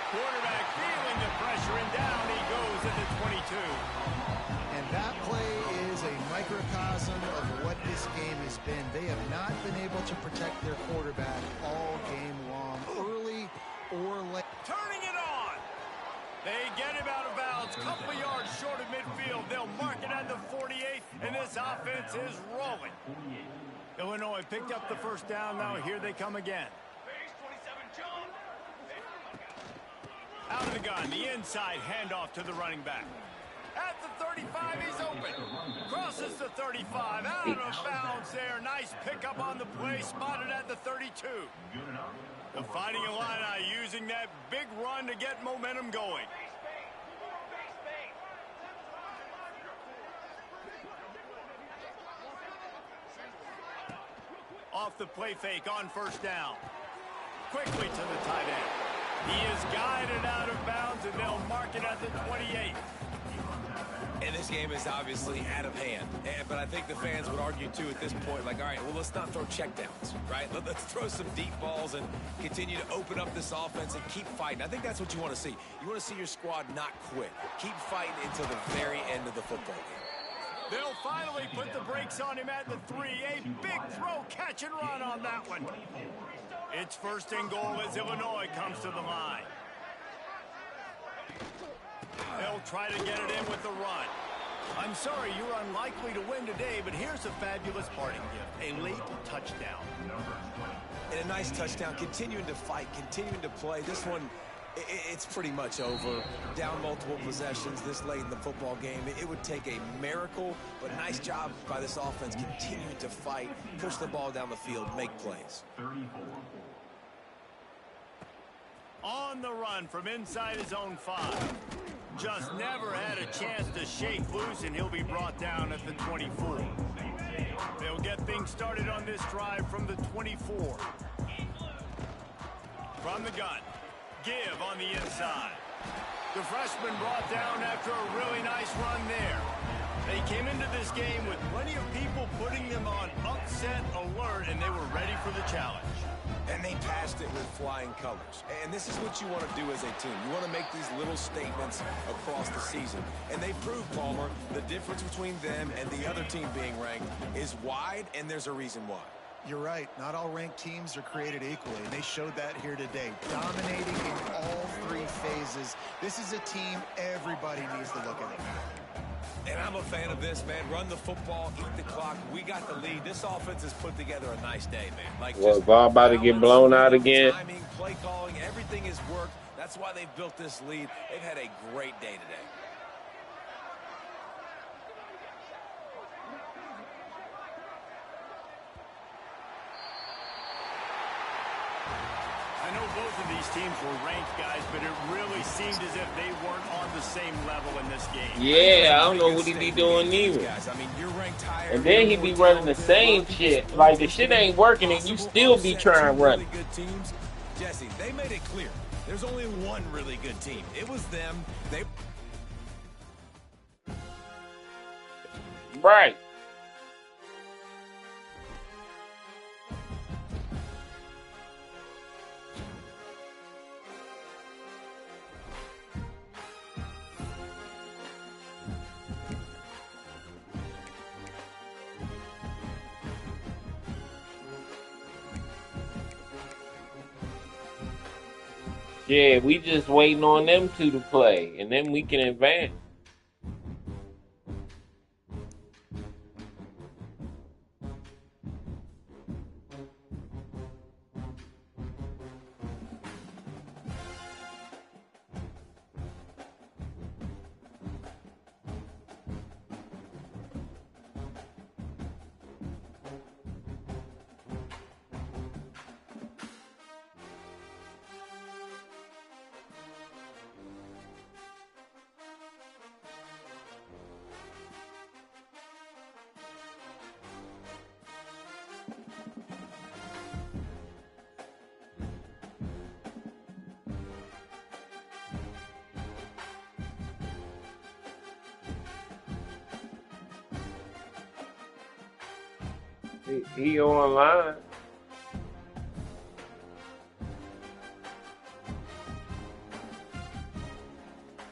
Quarterback feeling the pressure, and down he goes at the 22. And that play is a microcosm of what this game has been. They have not been able to protect their quarterback all game long, early or late. Turning it on. They get him out of bounds, couple yards short of midfield. They'll mark it at the 48, and this offense is rolling. Illinois picked up the first down. Now here they come again. Out of the gun, the inside handoff to the running back. At the 35, he's open. Crosses the 35, out of bounds there. Nice pickup on the play, spotted at the 32. The Fighting Illini using that big run to get momentum going. Off the play fake on first down. Quickly to the tight end. He is guided out of bounds, and they'll mark it at the 28. And this game is obviously out of hand. But I think the fans would argue, too, at this point, like, all right, well, let's not throw checkdowns, right? Let's throw some deep balls and continue to open up this offense and keep fighting. I think that's what you want to see. You want to see your squad not quit. Keep fighting until the very end of the football game. They'll finally put the brakes on him at the 3. A big throw, catch and run on that one. It's first and goal as Illinois comes to the line. They'll try to get it in with the run. I'm sorry, you're unlikely to win today, but here's a fabulous parting gift. A late touchdown. And a nice touchdown, continuing to fight, continuing to play. This one, it's pretty much over. Down multiple possessions this late in the football game. It would take a miracle, but nice job by this offense continuing to fight, push the ball down the field, make plays. On the run from inside his own 5. Just never had a chance to shake loose, and he'll be brought down at the 24. They'll get things started on this drive from the 24. From the gun. Give on the inside. The freshman brought down after a really nice run there. They came into this game with plenty of people putting them on upset alert, and they were ready for the challenge. And they passed it with flying colors. And this is what you want to do as a team. You want to make these little statements across the season. And they proved, Palmer, the difference between them and the other team being ranked is wide, and there's a reason why. You're right. Not all ranked teams are created equally, and they showed that here today. Dominating in all 3 phases. This is a team everybody needs to look at. And I'm a fan of this, man. Run the football, eat the clock. We got the lead. This offense has put together a nice day, man. Like, well, ball about to get blown out again. Timing, play calling, everything has worked. That's why they've built this lead. They've had a great day today. I know both of these teams were ranked, guys, but it really seemed as if they weren't on the same level in this game. Yeah, I don't know what he be doing either. I mean, you're ranked higher. And then he be running the same shit. Like, the shit ain't working, and you still be trying to run. Really good teams. Jesse, they made it clear. There's only one really good team. It was them. They. Right. Yeah, we just waiting on them two to play, and then we can advance. He online.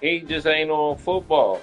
He just ain't on football.